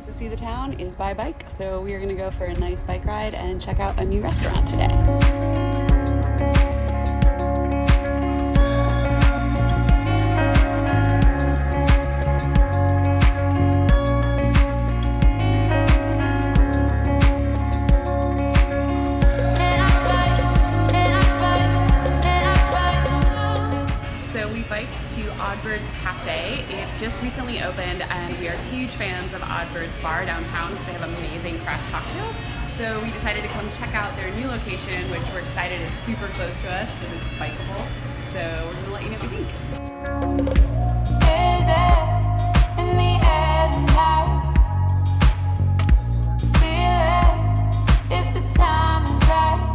to see the town is by bike, so we are going to go for a nice bike ride and check out a new restaurant today. To Oddbird's Cafe. It just recently opened and we are huge fans of Oddbird's Bar downtown because they have amazing craft cocktails. So we decided to come check out their new location, which we're excited is super close to us because it's bikeable. So we're going to let you know what we think. Is it in the air tonight? Feel it if the time is right.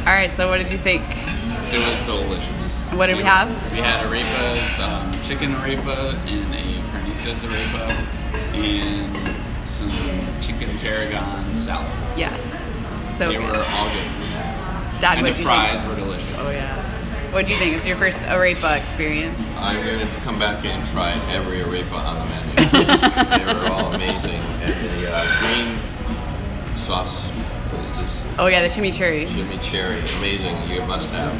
Alright, so what did you think? It was delicious. What did we have? We had arepas, chicken arepa, and a carnitas arepa, and some chicken tarragon salad. Yes, so they good. Were all good. Dad, and what the did you fries think? were delicious. Oh yeah. What do you think? It's your first arepa experience? I'm going to come back and try every arepa on the menu. They were all amazing. And the green sauce was just... Oh yeah, the chimichurri. Chimichurri, amazing. You must have.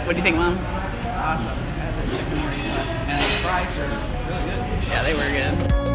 What do you think, Mom? Awesome. And the chicken arepa and the fries are really good. Yeah, they were good.